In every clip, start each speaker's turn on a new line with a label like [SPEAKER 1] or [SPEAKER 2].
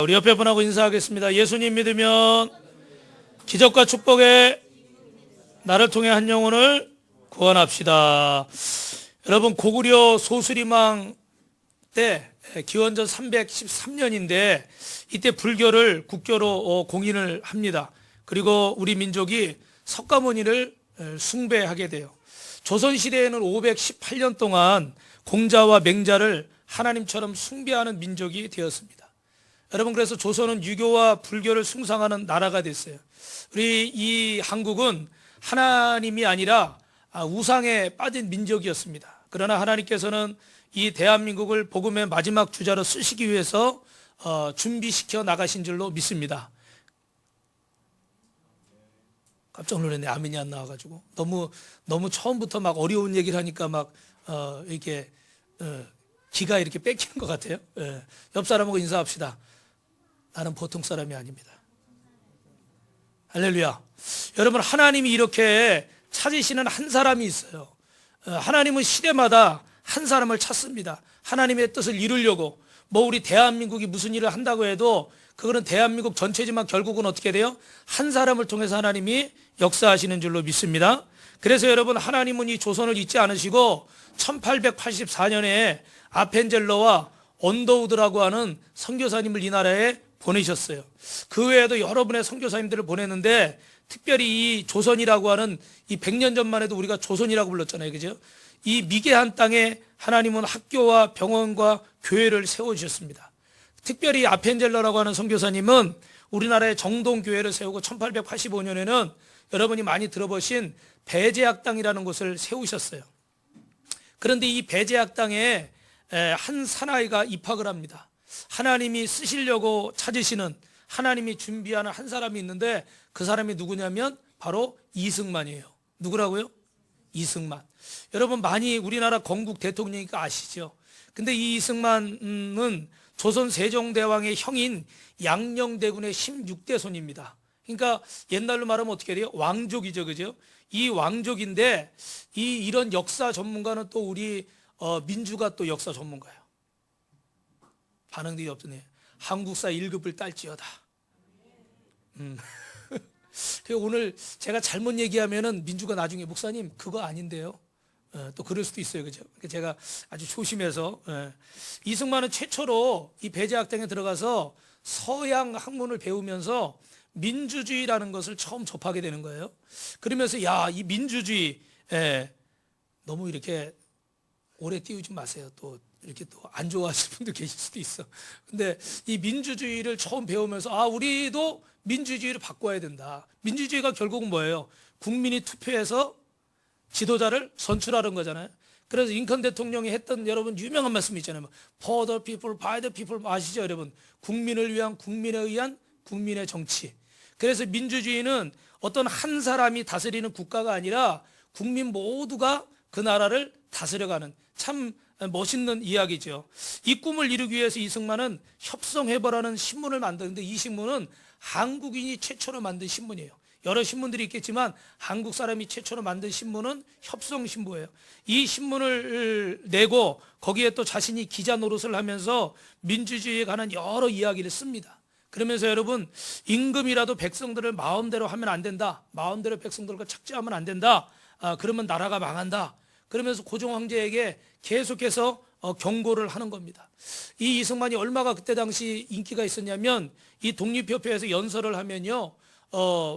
[SPEAKER 1] 우리 옆에 분하고 인사하겠습니다. 예수님 믿으면 기적과 축복의 나를 통해 한 영혼을 구원합시다. 여러분, 고구려 소수리망 때 기원전 313년인데 이때 불교를 국교로 공인을 합니다. 그리고 우리 민족이 석가모니를 숭배하게 돼요. 조선시대에는 518년 동안 공자와 맹자를 하나님처럼 숭배하는 민족이 되었습니다. 여러분, 그래서 조선은 유교와 불교를 숭상하는 나라가 됐어요. 우리 이 한국은 하나님이 아니라 우상에 빠진 민족이었습니다. 그러나 하나님께서는 이 대한민국을 복음의 마지막 주자로 쓰시기 위해서 준비시켜 나가신 줄로 믿습니다. 깜짝 놀랐네. 아멘이 안 나와가지고 너무 처음부터 막 어려운 얘기를 하니까 막 이렇게 기가 이렇게 뺏기는 것 같아요. 옆 사람하고 인사합시다. 나는 보통 사람이 아닙니다. 할렐루야. 여러분, 하나님이 이렇게 찾으시는 한 사람이 있어요. 하나님은 시대마다 한 사람을 찾습니다. 하나님의 뜻을 이루려고. 우리 대한민국이 무슨 일을 한다고 해도 그거는 대한민국 전체지만 결국은 어떻게 돼요? 한 사람을 통해서 하나님이 역사하시는 줄로 믿습니다. 그래서 여러분, 하나님은 이 조선을 잊지 않으시고 1884년에 아펜젤러와 언더우드라고 하는 선교사님을 이 나라에 보내셨어요. 그 외에도 여러분의 선교사님들을 보냈는데 특별히 이 조선이라고 하는 이 100년 전만 해도 우리가 조선이라고 불렀잖아요. 그죠? 이 미개한 땅에 하나님은 학교와 병원과 교회를 세워주셨습니다. 특별히 아펜젤러라고 하는 선교사님은 우리나라의 정동교회를 세우고 1885년에는 여러분이 많이 들어보신 배제학당이라는 곳을 세우셨어요. 그런데 이 배제학당에 한 사나이가 입학을 합니다. 하나님이 쓰시려고 찾으시는, 하나님이 준비하는 한 사람이 있는데 그 사람이 누구냐면 바로 이승만이에요. 누구라고요? 이승만. 여러분, 많이 우리나라 건국 대통령이니까 아시죠? 근데 이 이승만은 조선 세종대왕의 형인 양녕대군의 16대 손입니다. 그러니까 옛날로 말하면 어떻게 돼요? 왕족이죠. 그죠? 이 왕족인데 이런 역사 전문가는 또 우리 민주가 또 역사 전문가예요. 반응들이 없더니 한국사 1급을 딸지어다. 오늘 제가 잘못 얘기하면은 민주가 나중에 목사님 그거 아닌데요. 또 그럴 수도 있어요. 그죠? 제가 아주 조심해서. 이승만은 최초로 이 배제학당에 들어가서 서양 학문을 배우면서 민주주의라는 것을 처음 접하게 되는 거예요. 그러면서 이 민주주의 너무 이렇게 오래 띄우지 마세요. 또 이렇게 또 안 좋아하시는 분들 계실 수도 있어. 근데 이 민주주의를 처음 배우면서 우리도 민주주의를 바꿔야 된다. 민주주의가 결국은 뭐예요? 국민이 투표해서 지도자를 선출하는 거잖아요. 그래서 링컨 대통령이 했던 여러분 유명한 말씀이 있잖아요. For the people, by the people. 아시죠, 여러분? 국민을 위한, 국민에 의한 국민의 정치. 그래서 민주주의는 어떤 한 사람이 다스리는 국가가 아니라 국민 모두가 그 나라를 다스려가는 참 멋있는 이야기죠. 이 꿈을 이루기 위해서 이승만은 협성해보라는 신문을 만드는데 이 신문은 한국인이 최초로 만든 신문이에요. 여러 신문들이 있겠지만 한국 사람이 최초로 만든 신문은 협성신보예요. 이 신문을 내고 거기에 또 자신이 기자 노릇을 하면서 민주주의에 관한 여러 이야기를 씁니다. 그러면서 여러분, 임금이라도 백성들을 마음대로 하면 안 된다. 마음대로 백성들과 착취하면 안 된다. 그러면 나라가 망한다. 그러면서 고종 황제에게 계속해서 경고를 하는 겁니다. 이 이승만이 얼마가 그때 당시 인기가 있었냐면 이 독립협회에서 연설을 하면요,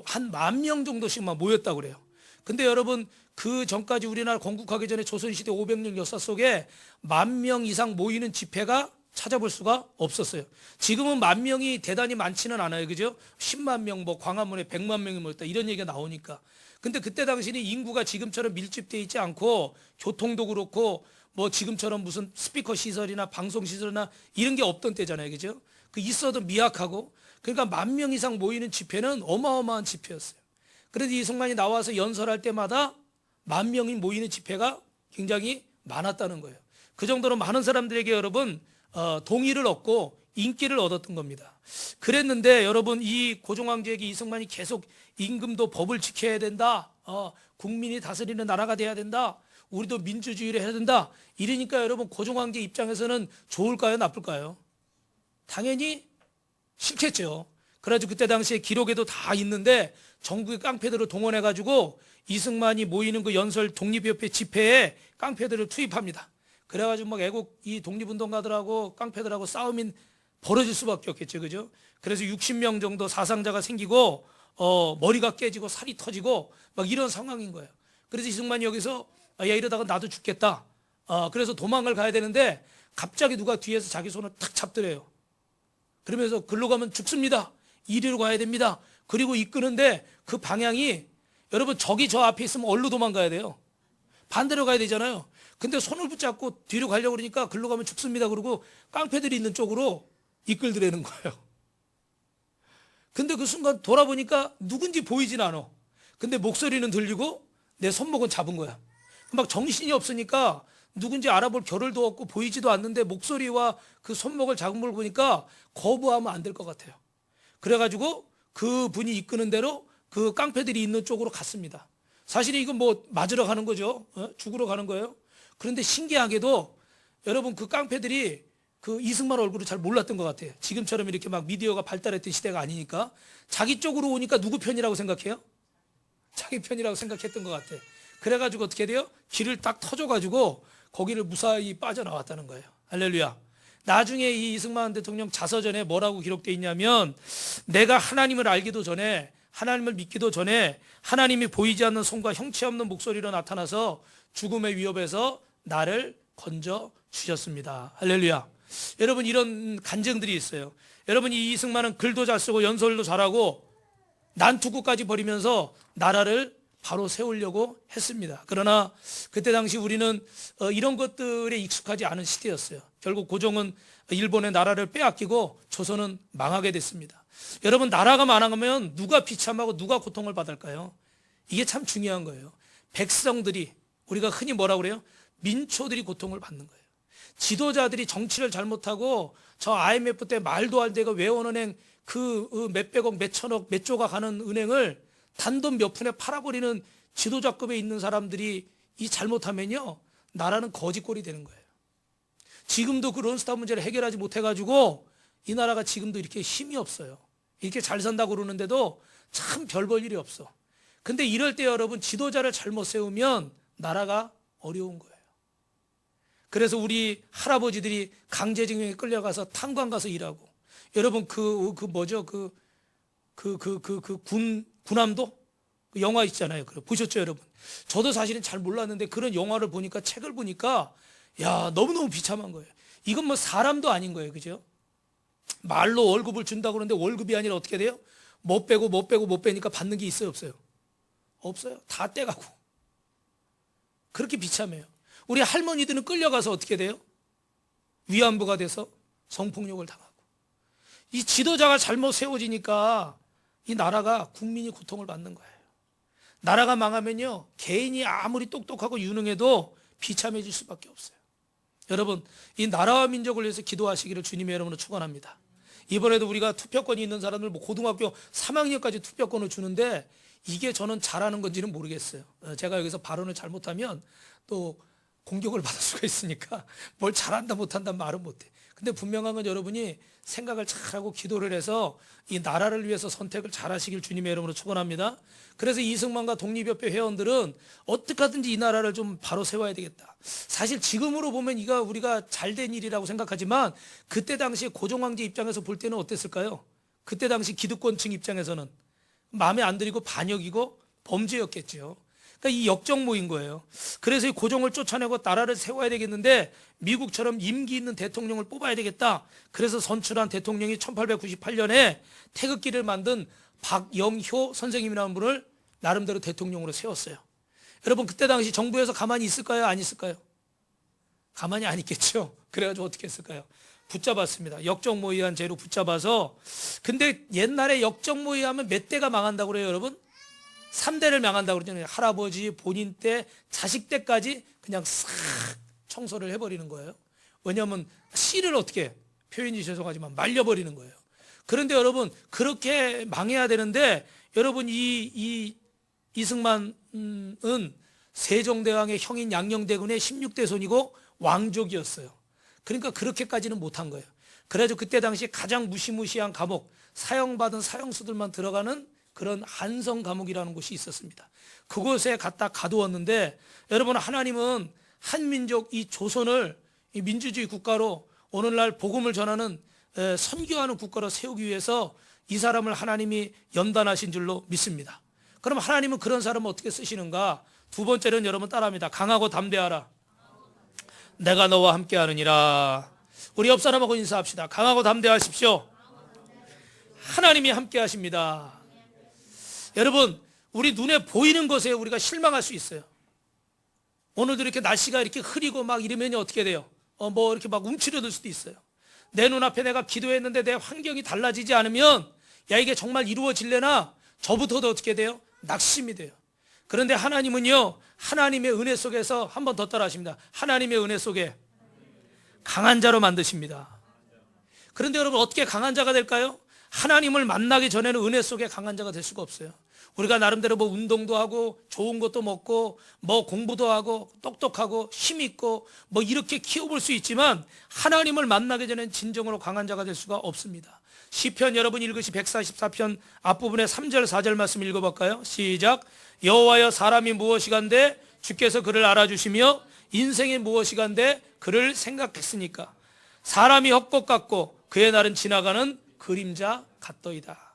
[SPEAKER 1] 한 10,000명 정도씩만 모였다고 그래요. 근데 여러분, 그 전까지 우리나라 건국하기 전에 조선시대 500년 역사 속에 10,000명 이상 모이는 집회가 찾아볼 수가 없었어요. 지금은 10,000명이 대단히 많지는 않아요. 그죠? 10만 명, 광화문에 100만 명이 모였다. 이런 얘기가 나오니까. 근데 그때 당시는 인구가 지금처럼 밀집되어 있지 않고 교통도 그렇고 지금처럼 무슨 스피커 시설이나 방송 시설이나 이런 게 없던 때잖아요. 그죠? 있어도 미약하고. 그러니까 10,000명 이상 모이는 집회는 어마어마한 집회였어요. 그래서 이승만이 나와서 연설할 때마다 10,000명이 모이는 집회가 굉장히 많았다는 거예요. 그 정도로 많은 사람들에게 여러분 동의를 얻고 인기를 얻었던 겁니다. 그랬는데 여러분, 이 고종 황제에게 이승만이 계속 임금도 법을 지켜야 된다. 국민이 다스리는 나라가 돼야 된다. 우리도 민주주의를 해야 된다. 이러니까 여러분, 고종 황제 입장에서는 좋을까요, 나쁠까요? 당연히 싫겠죠. 그래가지고 그때 당시에 기록에도 다 있는데 전국의 깡패들을 동원해가지고 이승만이 모이는 그 연설 독립협회 집회에 깡패들을 투입합니다. 그래가지고 막 애국 이 독립운동가들하고 깡패들하고 싸움이 벌어질 수밖에 없겠죠, 그죠? 그래서 60명 정도 사상자가 생기고 머리가 깨지고 살이 터지고 막 이런 상황인 거예요. 그래서 이승만이 여기서 야 이러다가 나도 죽겠다. 그래서 도망을 가야 되는데 갑자기 누가 뒤에서 자기 손을 탁 잡더래요. 그러면서 글로 가면 죽습니다. 이리로 가야 됩니다. 그리고 이끄는데 그 방향이 여러분 적이 저 앞에 있으면 어디로 도망가야 돼요? 반대로 가야 되잖아요. 근데 손을 붙잡고 뒤로 가려고 그러니까 글로 가면 죽습니다. 그러고 깡패들이 있는 쪽으로 이끌더라는 거예요. 근데 그 순간 돌아보니까 누군지 보이진 않아. 근데 목소리는 들리고 내 손목은 잡은 거야. 막 정신이 없으니까 누군지 알아볼 겨를도 없고 보이지도 않는데 목소리와 그 손목을 잡은 걸 보니까 거부하면 안 될 것 같아요. 그래가지고 그 분이 이끄는 대로 그 깡패들이 있는 쪽으로 갔습니다. 사실 이건 뭐 맞으러 가는 거죠. 죽으러 가는 거예요. 그런데 신기하게도 여러분 그 깡패들이 그 이승만 얼굴을 잘 몰랐던 것 같아요. 지금처럼 이렇게 막 미디어가 발달했던 시대가 아니니까 자기 쪽으로 오니까 누구 편이라고 생각해요? 자기 편이라고 생각했던 것 같아. 그래가지고 어떻게 돼요? 길을 딱 터져가지고 거기를 무사히 빠져나왔다는 거예요. 할렐루야. 나중에 이 이승만 대통령 자서전에 뭐라고 기록되어 있냐면 내가 하나님을 알기도 전에 하나님을 믿기도 전에 하나님이 보이지 않는 손과 형체 없는 목소리로 나타나서 죽음의 위협에서 나를 건져 주셨습니다. 할렐루야. 여러분 이런 간증들이 있어요. 여러분 이 이승만은 글도 잘 쓰고 연설도 잘하고 난투구까지 벌이면서 나라를 바로 세우려고 했습니다. 그러나 그때 당시 우리는 이런 것들에 익숙하지 않은 시대였어요. 결국 고종은 일본의 나라를 빼앗기고 조선은 망하게 됐습니다. 여러분 나라가 망하면 누가 비참하고 누가 고통을 받을까요? 이게 참 중요한 거예요. 백성들이 우리가 흔히 뭐라고 그래요? 민초들이 고통을 받는 거예요. 지도자들이 정치를 잘못하고 저 IMF 때 말도 안 되고 외환은행 그 몇백억 몇천억 몇 조가 가는 은행을 단돈 몇 푼에 팔아버리는 지도자급에 있는 사람들이 이 잘못하면요 나라는 거지꼴이 되는 거예요. 지금도 그 론스타 문제를 해결하지 못해가지고 이 나라가 지금도 이렇게 힘이 없어요. 이렇게 잘 산다고 그러는데도 참 별 볼 일이 없어. 근데 이럴 때 여러분 지도자를 잘못 세우면 나라가 어려운 거예요. 그래서 우리 할아버지들이 강제징용에 끌려가서 탄광 가서 일하고 여러분 군함도 그 영화 있잖아요. 보셨죠, 여러분? 저도 사실은 잘 몰랐는데 그런 영화를 보니까 책을 보니까 야 너무너무 비참한 거예요. 이건 뭐 사람도 아닌 거예요, 그죠? 말로 월급을 준다고 그러는데 월급이 아니라 어떻게 돼요? 못 빼니까 받는 게 있어요, 없어요? 없어요. 다 떼가고. 그렇게 비참해요. 우리 할머니들은 끌려가서 어떻게 돼요? 위안부가 돼서 성폭력을 당하고. 이 지도자가 잘못 세워지니까 이 나라가 국민이 고통을 받는 거예요. 나라가 망하면요 개인이 아무리 똑똑하고 유능해도 비참해질 수밖에 없어요. 여러분 이 나라와 민족을 위해서 기도하시기를 주님의 이름으로 축원합니다. 이번에도 우리가 투표권이 있는 사람들 뭐 고등학교 3학년까지 투표권을 주는데 이게 저는 잘하는 건지는 모르겠어요. 제가 여기서 발언을 잘못하면 또 공격을 받을 수가 있으니까 뭘 잘한다 못한다 말은 못해. 근데 분명한 건 여러분이 생각을 잘하고 기도를 해서 이 나라를 위해서 선택을 잘하시길 주님의 이름으로 축원합니다. 그래서 이승만과 독립협회 회원들은 어떻게 하든지 이 나라를 좀 바로 세워야 되겠다. 사실 지금으로 보면 이거 우리가 잘된 일이라고 생각하지만 그때 당시 고종황제 입장에서 볼 때는 어땠을까요? 그때 당시 기득권층 입장에서는 마음에 안 들이고 반역이고 범죄였겠죠. 그러니까 이 역정모인 거예요. 그래서 이 고종을 쫓아내고 나라를 세워야 되겠는데 미국처럼 임기 있는 대통령을 뽑아야 되겠다. 그래서 선출한 대통령이 1898년에 태극기를 만든 박영효 선생님이라는 분을 나름대로 대통령으로 세웠어요. 여러분 그때 당시 정부에서 가만히 있을까요? 안 있을까요? 가만히 안 있겠죠. 그래가지고 어떻게 했을까요? 붙잡았습니다. 역정모의한 죄로 붙잡아서. 근데 옛날에 역정모의하면 몇 대가 망한다고 그래요, 여러분? 3대를 망한다고 그러잖아요. 할아버지, 본인 때, 자식 때까지 그냥 싹 청소를 해버리는 거예요. 왜냐하면 씨를 어떻게 표현이 죄송하지만 말려버리는 거예요. 그런데 여러분 그렇게 망해야 되는데 여러분 이승만은 세종대왕의 형인 양녕대군의 16대 손이고 왕족이었어요. 그러니까 그렇게까지는 못한 거예요. 그래가지고 그때 당시 가장 무시무시한 감옥, 사형받은 사형수들만 들어가는 그런 한성 감옥이라는 곳이 있었습니다. 그곳에 갖다 가두었는데, 여러분, 하나님은 한민족 이 조선을 이 민주주의 국가로 오늘날 복음을 전하는 선교하는 국가로 세우기 위해서 이 사람을 하나님이 연단하신 줄로 믿습니다. 그럼 하나님은 그런 사람을 어떻게 쓰시는가? 두 번째는 여러분 따라합니다. 강하고 담대하라. 내가 너와 함께 하느니라. 우리 옆 사람하고 인사합시다. 강하고 담대하십시오. 하나님이 함께 하십니다. 여러분, 우리 눈에 보이는 것에 우리가 실망할 수 있어요. 오늘도 이렇게 날씨가 이렇게 흐리고 막 이러면 어떻게 돼요? 뭐 이렇게 막 움츠려들 수도 있어요. 내 눈앞에 내가 기도했는데 내 환경이 달라지지 않으면, 야, 이게 정말 이루어질래나? 저부터도 어떻게 돼요? 낙심이 돼요. 그런데 하나님은요, 하나님의 은혜 속에서 한 번 더 따라 하십니다. 하나님의 은혜 속에 강한 자로 만드십니다. 그런데 여러분, 어떻게 강한 자가 될까요? 하나님을 만나기 전에는 은혜 속에 강한 자가 될 수가 없어요. 우리가 나름대로 뭐 운동도 하고 좋은 것도 먹고 뭐 공부도 하고 똑똑하고 힘 있고 뭐 이렇게 키워볼 수 있지만, 하나님을 만나기 전에는 진정으로 강한 자가 될 수가 없습니다. 시편 여러분 읽으시 144편 앞부분에 3절 4절 말씀 읽어볼까요? 시작. 여호와여, 사람이 무엇이간데 주께서 그를 알아주시며 인생이 무엇이간데 그를 생각했으니까. 사람이 헛것 같고 그의 날은 지나가는 그림자 같더이다.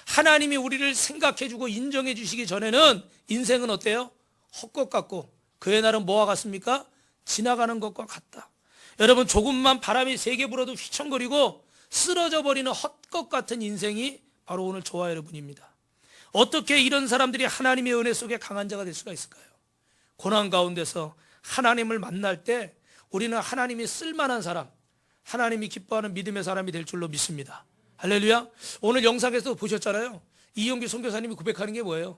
[SPEAKER 1] 하나님이 우리를 생각해주고 인정해주시기 전에는 인생은 어때요? 헛것 같고 그의 날은 뭐와 같습니까? 지나가는 것과 같다. 여러분, 조금만 바람이 세게 불어도 휘청거리고 쓰러져 버리는 헛것 같은 인생이 바로 오늘 저와 여러분입니다. 어떻게 이런 사람들이 하나님의 은혜 속에 강한 자가 될 수가 있을까요? 고난 가운데서 하나님을 만날 때 우리는 하나님이 쓸만한 사람, 하나님이 기뻐하는 믿음의 사람이 될 줄로 믿습니다. 할렐루야. 오늘 영상에서 보셨잖아요. 이용규 선교사님이 고백하는 게 뭐예요?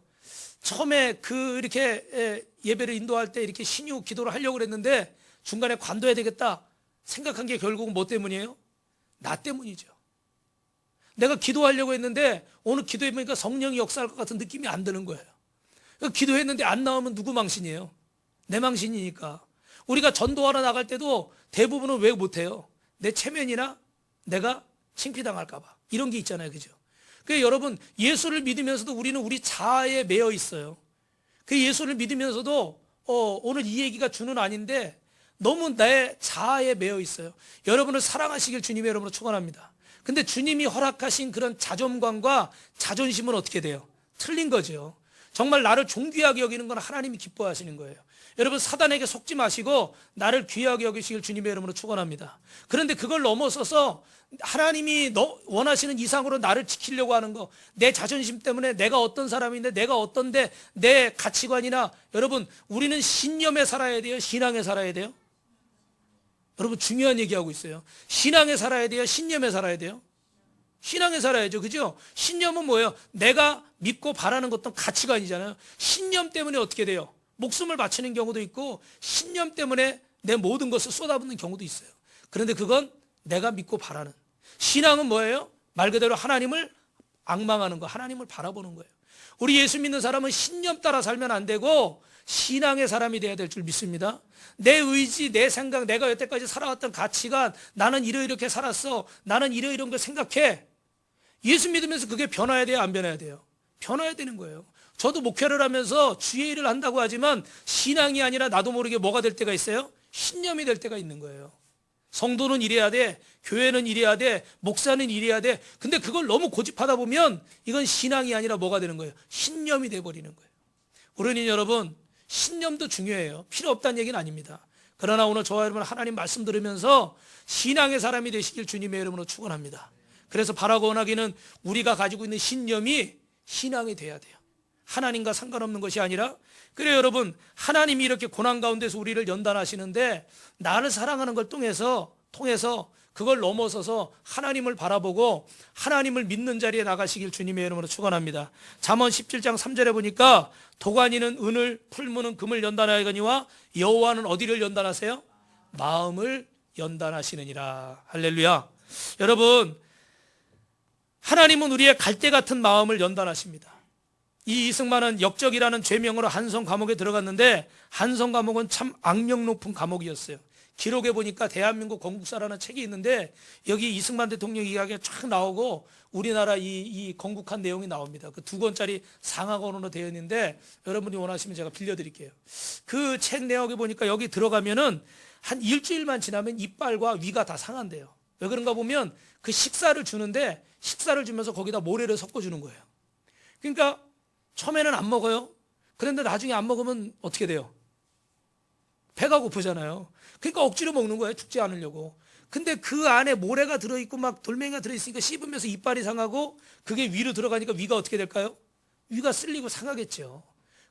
[SPEAKER 1] 처음에 이렇게 예배를 인도할 때 이렇게 신유 기도를 하려고 그랬는데 중간에 관둬야 되겠다 생각한 게 결국은 뭐 때문이에요? 나 때문이죠. 내가 기도하려고 했는데 오늘 기도해보니까 성령이 역사할 것 같은 느낌이 안 드는 거예요. 기도했는데 안 나오면 누구 망신이에요? 내 망신이니까. 우리가 전도하러 나갈 때도 대부분은 왜 못해요? 내 체면이나 내가 창피당할까 봐. 이런 게 있잖아요. 그죠? 그러니까 여러분, 예수를 믿으면서도 우리는 우리 자아에 매여 있어요. 그 예수를 믿으면서도 오늘 이 얘기가 주는 아닌데 너무 내 자아에 매여 있어요. 여러분을 사랑하시길 주님의 이름으로 축원합니다. 근데 주님이 허락하신 그런 자존감과 자존심은 어떻게 돼요? 틀린 거죠. 정말 나를 존귀하게 여기는 건 하나님이 기뻐하시는 거예요. 여러분, 사단에게 속지 마시고 나를 귀하게 여기시길 주님의 이름으로 축원합니다. 그런데 그걸 넘어서서 하나님이 원하시는 이상으로 나를 지키려고 하는 거, 내 자존심 때문에 내가 어떤 사람인데 내가 어떤데 내 가치관이나, 여러분, 우리는 신념에 살아야 돼요? 신앙에 살아야 돼요? 여러분, 중요한 얘기하고 있어요. 신앙에 살아야 돼요? 신념에 살아야 돼요? 신앙에 살아야죠. 그죠? 신념은 뭐예요? 내가 믿고 바라는 것도 가치관이잖아요. 신념 때문에 어떻게 돼요? 목숨을 바치는 경우도 있고 신념 때문에 내 모든 것을 쏟아붓는 경우도 있어요. 그런데 그건 내가 믿고 바라는. 신앙은 뭐예요? 말 그대로 하나님을 앙망하는 거, 하나님을 바라보는 거예요. 우리 예수 믿는 사람은 신념 따라 살면 안 되고 신앙의 사람이 돼야 될 줄 믿습니다. 내 의지, 내 생각, 내가 여태까지 살아왔던 가치관, 나는 이렇게 살았어, 나는 이런 걸 생각해. 예수 믿으면서 그게 변화해야 돼요? 안 변화해야 돼요? 변화해야 되는 거예요. 저도 목회를 하면서 주의 일을 한다고 하지만 신앙이 아니라 나도 모르게 뭐가 될 때가 있어요? 신념이 될 때가 있는 거예요. 성도는 이래야 돼, 교회는 이래야 돼, 목사는 이래야 돼. 근데 그걸 너무 고집하다 보면 이건 신앙이 아니라 뭐가 되는 거예요? 신념이 돼버리는 거예요. 그러니 여러분, 신념도 중요해요. 필요 없다는 얘기는 아닙니다. 그러나 오늘 저와 여러분 하나님 말씀 들으면서 신앙의 사람이 되시길 주님의 이름으로 축원합니다. 그래서 바라고 원하기는 우리가 가지고 있는 신념이 신앙이 돼야 돼요. 하나님과 상관없는 것이 아니라. 그래요, 여러분, 하나님이 이렇게 고난 가운데서 우리를 연단하시는데 나를 사랑하는 걸 통해서 그걸 넘어서서 하나님을 바라보고 하나님을 믿는 자리에 나가시길 주님의 이름으로 축원합니다. 잠언 17장 3절에 보니까 도가니는 은을, 풀무는 금을 연단하거니와 여호와는 어디를 연단하세요? 마음을 연단하시느니라. 할렐루야. 여러분, 하나님은 우리의 갈대 같은 마음을 연단하십니다. 이 이승만은 역적이라는 죄명으로 한성 감옥에 들어갔는데 한성 감옥은 참 악명 높은 감옥이었어요. 기록에 보니까 대한민국 건국사라는 책이 있는데 여기 이승만 대통령 이야기가 쫙 나오고 우리나라 이 건국한 내용이 나옵니다. 그 2권짜리 상하권으로 되어 있는데 여러분이 원하시면 제가 빌려드릴게요. 그 책 내용에 보니까 여기 들어가면은 한 일주일만 지나면 이빨과 위가 다 상한대요. 왜 그런가 보면 그 식사를 주는데 식사를 주면서 거기다 모래를 섞어주는 거예요. 그러니까 처음에는 안 먹어요. 그런데 나중에 안 먹으면 어떻게 돼요? 배가 고프잖아요. 그러니까 억지로 먹는 거예요. 죽지 않으려고. 근데 그 안에 모래가 들어있고 막 돌멩이가 들어있으니까 씹으면서 이빨이 상하고 그게 위로 들어가니까 위가 어떻게 될까요? 위가 쓸리고 상하겠죠.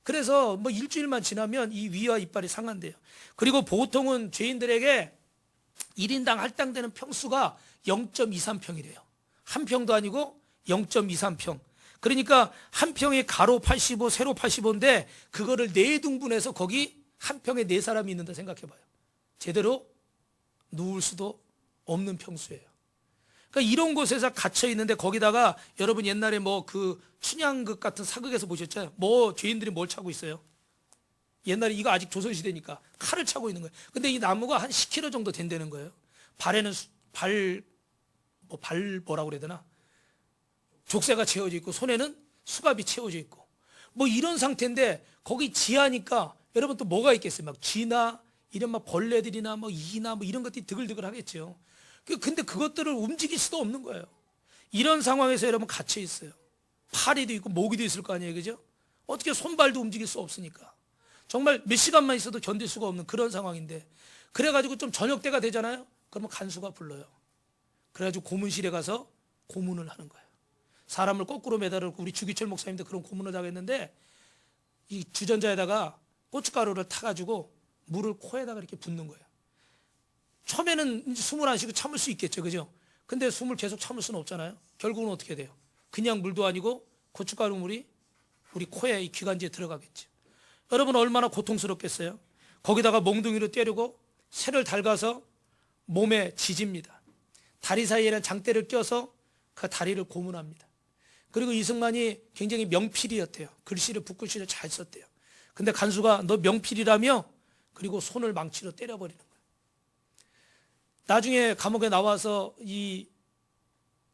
[SPEAKER 1] 그래서 뭐 일주일만 지나면 이 위와 이빨이 상한대요. 그리고 보통은 죄인들에게 1인당 할당되는 평수가 0.23평이래요. 한 평도 아니고 0.23평. 그러니까 한 평에 가로 85, 세로 85인데 그거를 4등분해서 거기 한 평에 4사람이 있는다 생각해봐요. 제대로 누울 수도 없는 평수예요. 그러니까 이런 곳에서 갇혀 있는데 거기다가 여러분 옛날에 뭐 그 춘향극 같은 사극에서 보셨죠? 뭐 죄인들이 뭘 차고 있어요? 옛날에 이거 아직 조선시대니까 칼을 차고 있는 거예요. 근데 이 나무가 한 10kg 정도 된다는 거예요. 발에는 뭐라고 그래야 되나? 족쇄가 채워져 있고 손에는 수갑이 채워져 있고 뭐 이런 상태인데 거기 지하니까 여러분 또 뭐가 있겠어요? 막 쥐나 이런 막 벌레들이나 뭐 이나 뭐 이런 것들이 드글드글 하겠죠. 근데 그것들을 움직일 수도 없는 거예요. 이런 상황에서 여러분 갇혀 있어요. 파리도 있고 모기도 있을 거 아니에요, 그죠? 어떻게 손발도 움직일 수 없으니까 정말 몇 시간만 있어도 견딜 수가 없는 그런 상황인데 그래가지고 좀 저녁 때가 되잖아요. 그러면 간수가 불러요. 그래가지고 고문실에 가서 고문을 하는 거예요. 사람을 거꾸로 매달고 우리 주기철 목사님도 그런 고문을 당했는데 이 주전자에다가 고춧가루를 타가지고 물을 코에다가 이렇게 붓는 거예요. 처음에는 이제 숨을 안 쉬고 참을 수 있겠죠, 그죠? 근데 숨을 계속 참을 수는 없잖아요. 결국은 어떻게 돼요? 그냥 물도 아니고 고춧가루 물이 우리 코에 이 기관지에 들어가겠죠. 여러분 얼마나 고통스럽겠어요? 거기다가 몽둥이로 때리고 새를 달가서 몸에 지집니다. 다리 사이에는 장대를 껴서 그 다리를 고문합니다. 그리고 이승만이 굉장히 명필이었대요. 글씨를 붓글씨를 잘 썼대요. 근데 간수가 너 명필이라며 그리고 손을 망치로 때려버리는 거예요. 나중에 감옥에 나와서 이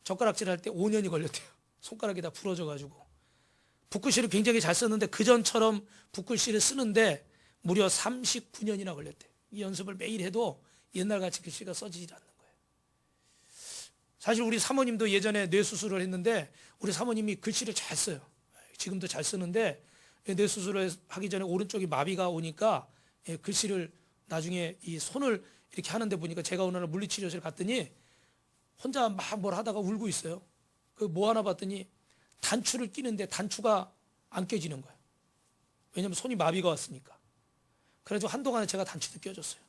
[SPEAKER 1] 젓가락질 할 때 5년이 걸렸대요. 손가락이 다 부러져가지고. 붓글씨를 굉장히 잘 썼는데 그전처럼 붓글씨를 쓰는데 무려 39년이나 걸렸대요. 이 연습을 매일 해도 옛날같이 글씨가 써지지 않는 거예요. 사실 우리 사모님도 예전에 뇌수술을 했는데 우리 사모님이 글씨를 잘 써요. 지금도 잘 쓰는데 뇌수술을 하기 전에 오른쪽이 마비가 오니까 글씨를 나중에 이 손을 이렇게 하는데 보니까 제가 어느 날 물리치료실 갔더니 혼자 막 뭘 하다가 울고 있어요. 그 뭐 하나 봤더니 단추를 끼는데 단추가 안 껴지는 거예요. 왜냐면 손이 마비가 왔으니까. 그래서 한동안에 제가 단추도 껴줬어요.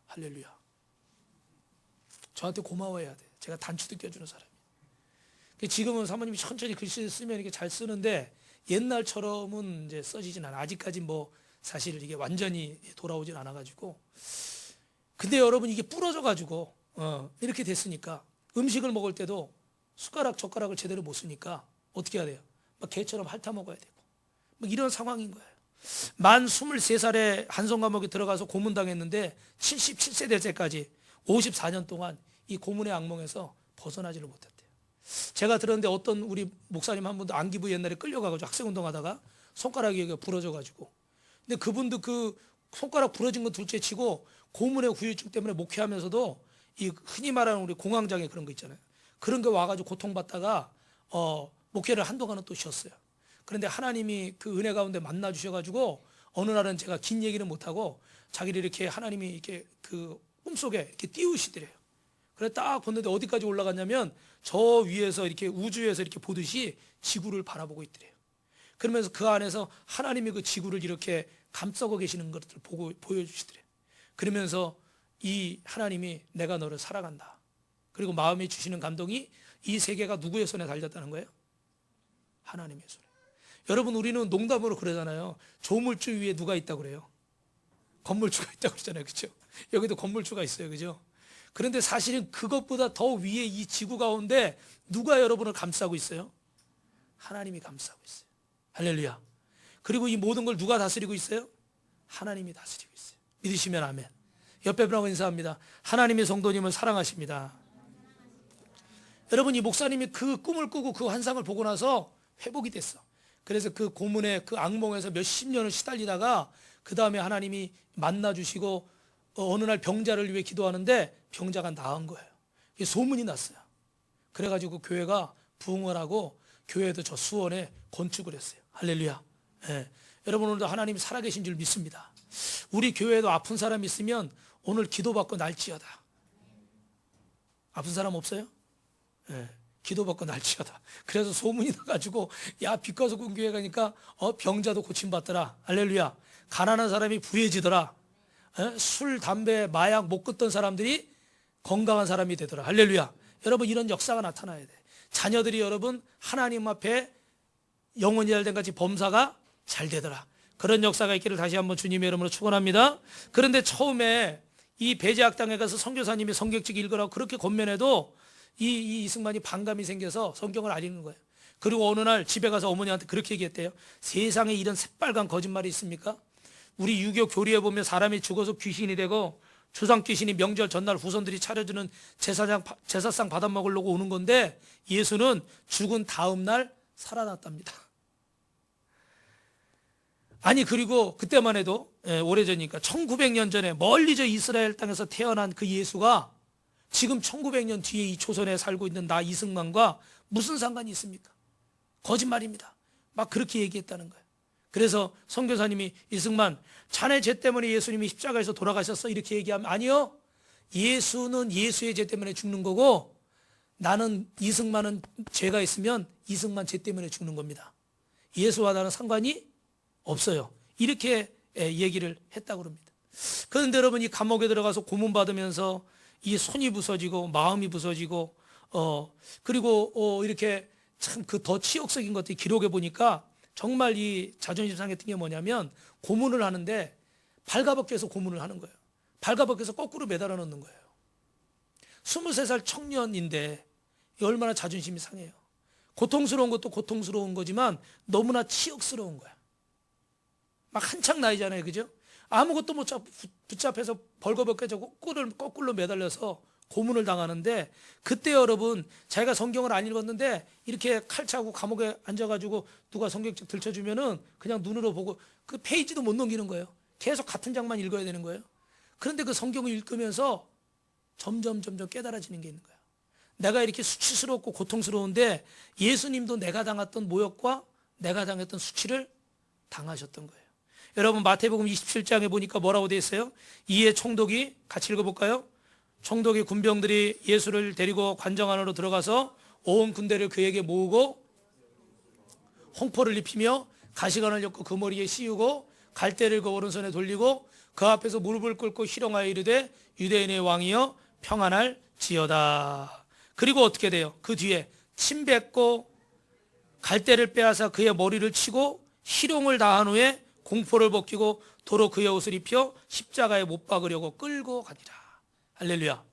[SPEAKER 1] 할렐루야. 저한테 고마워해야 돼. 제가 단추도 껴주는 사람이에요. 지금은 사모님이 천천히 글씨를 쓰면 이렇게 잘 쓰는데 옛날처럼은 이제 써지진 않아. 아직까지 뭐 사실 이게 완전히 돌아오진 않아가지고. 근데 여러분 이게 부러져가지고 이렇게 됐으니까 음식을 먹을 때도 숟가락 젓가락을 제대로 못 쓰니까 어떻게 해야 돼요? 막 개처럼 핥아 먹어야 되고 뭐 이런 상황인 거예요. 만 23살에 한성 감옥에 들어가서 고문당했는데 77세 될 때까지 54년 동안 이 고문의 악몽에서 벗어나지를 못했대요. 제가 들었는데 어떤 우리 목사님 한 분도 안기부 옛날에 끌려가가지고 학생운동하다가 손가락이 부러져가지고 근데 그분도 그 손가락 부러진 건 둘째 치고 고문의 후유증 때문에 목회하면서도 이 흔히 말하는 우리 공황장애 그런 거 있잖아요. 그런 게 와가지고 고통받다가 목회를 한동안은 또 쉬었어요. 그런데 하나님이 그 은혜 가운데 만나 주셔가지고 어느 날은 제가 긴 얘기는 못하고 자기를 이렇게 하나님이 이렇게 그 꿈속에 이렇게 띄우시더래요. 그래 딱 봤는데 어디까지 올라갔냐면 저 위에서 이렇게 우주에서 이렇게 보듯이 지구를 바라보고 있더래요. 그러면서 그 안에서 하나님이 그 지구를 이렇게 감싸고 계시는 것들을 보여주시더래요. 그러면서 이 하나님이 내가 너를 사랑한다. 그리고 마음에 주시는 감동이 이 세계가 누구의 손에 달렸다는 거예요? 하나님의 손에. 여러분 우리는 농담으로 그러잖아요. 조물주 위에 누가 있다고 그래요? 건물주가 있다고 그러잖아요. 그렇죠? 여기도 건물주가 있어요. 그죠? 그런데 사실은 그것보다 더 위에 이 지구 가운데 누가 여러분을 감싸고 있어요? 하나님이 감싸고 있어요. 할렐루야. 그리고 이 모든 걸 누가 다스리고 있어요? 하나님이 다스리고 있어요. 믿으시면 아멘. 옆에 분하고 인사합니다. 하나님의 성도님을 사랑하십니다. 여러분, 이 목사님이 그 꿈을 꾸고 그 환상을 보고 나서 회복이 됐어. 그래서 그 고문의 그 악몽에서 몇십 년을 시달리다가 그 다음에 하나님이 만나주시고 어느 날 병자를 위해 기도하는데 병자가 나은 거예요. 이게 소문이 났어요. 그래가지고 교회가 부흥을 하고 교회도 저 수원에 건축을 했어요. 할렐루야. 예. 여러분, 오늘도 하나님이 살아계신 줄 믿습니다. 우리 교회에도 아픈 사람 있으면 오늘 기도받고 날지어다. 아픈 사람 없어요? 예. 기도받고 날지어다. 그래서 소문이 나가지고 야, 빛과서 군교회 가니까 병자도 고침받더라. 할렐루야. 가난한 사람이 부해지더라. 술, 담배, 마약 못 끊던 사람들이 건강한 사람이 되더라. 할렐루야. 여러분, 이런 역사가 나타나야 돼. 자녀들이 여러분 하나님 앞에 영원히 잘된 같이 범사가 잘 되더라. 그런 역사가 있기를 다시 한번 주님의 이름으로 축원합니다. 그런데 처음에 이 배제학당에 가서 선교사님이 성경책 읽으라고 그렇게 권면해도 이 이승만이 반감이 생겨서 성경을 안 읽는 거예요. 그리고 어느 날 집에 가서 어머니한테 그렇게 얘기했대요. 세상에 이런 새빨간 거짓말이 있습니까? 우리 유교 교리에 보면 사람이 죽어서 귀신이 되고 조상 귀신이 명절 전날 후손들이 차려주는 제사상 받아먹으려고 오는 건데 예수는 죽은 다음 날 살아났답니다. 아니, 그리고 그때만 해도 오래전이니까 1900년 전에 멀리 저 이스라엘 땅에서 태어난 그 예수가 지금 1900년 뒤에 이 조선에 살고 있는 나 이승만과 무슨 상관이 있습니까? 거짓말입니다. 막 그렇게 얘기했다는 거예요. 그래서 선교사님이 이승만, 자네 죄 때문에 예수님이 십자가에서 돌아가셨어? 이렇게 얘기하면 아니요, 예수는 예수의 죄 때문에 죽는 거고 나는 이승만은 죄가 있으면 이승만 죄 때문에 죽는 겁니다. 예수와 나는 상관이 없어요. 이렇게 얘기를 했다고 합니다. 그런데 여러분, 이 감옥에 들어가서 고문받으면서 이 손이 부서지고 마음이 부서지고 그리고 이렇게 참 그 더 치욕적인 것들이 기록해 보니까 정말 이 자존심 상했던 게 뭐냐면 고문을 하는데 발가벗겨서 고문을 하는 거예요. 발가벗겨서 거꾸로 매달아 놓는 거예요. 23살 청년인데 얼마나 자존심이 상해요. 고통스러운 것도 고통스러운 거지만 너무나 치욕스러운 거야. 막 한창 나이잖아요, 그죠? 아무것도 못 붙잡혀서 벌거벗겨서 거꾸로 매달려서 고문을 당하는데, 그때 여러분 자기가 성경을 안 읽었는데 이렇게 칼 차고 감옥에 앉아가지고 누가 성경책 들춰주면은 그냥 눈으로 보고 그 페이지도 못 넘기는 거예요. 계속 같은 장만 읽어야 되는 거예요. 그런데 그 성경을 읽으면서 점점 깨달아지는 게 있는 거예요. 내가 이렇게 수치스럽고 고통스러운데 예수님도 내가 당했던 모욕과 내가 당했던 수치를 당하셨던 거예요. 여러분, 마태복음 27장에 보니까 뭐라고 되어 있어요? 이에 총독이, 같이 읽어볼까요? 총독이 군병들이 예수를 데리고 관정 안으로 들어가서 온 군대를 그에게 모으고 홍포를 입히며 가시관을 엮고 그 머리에 씌우고 갈대를 그 오른손에 돌리고 그 앞에서 무릎을 꿇고 희롱하여 이르되 유대인의 왕이여 평안할 지어다. 그리고 어떻게 돼요? 그 뒤에 침 뱉고 갈대를 빼앗아 그의 머리를 치고 희롱을 다한 후에 공포를 벗기고 도로 그의 옷을 입혀 십자가에 못 박으려고 끌고 가니라. 할렐루야.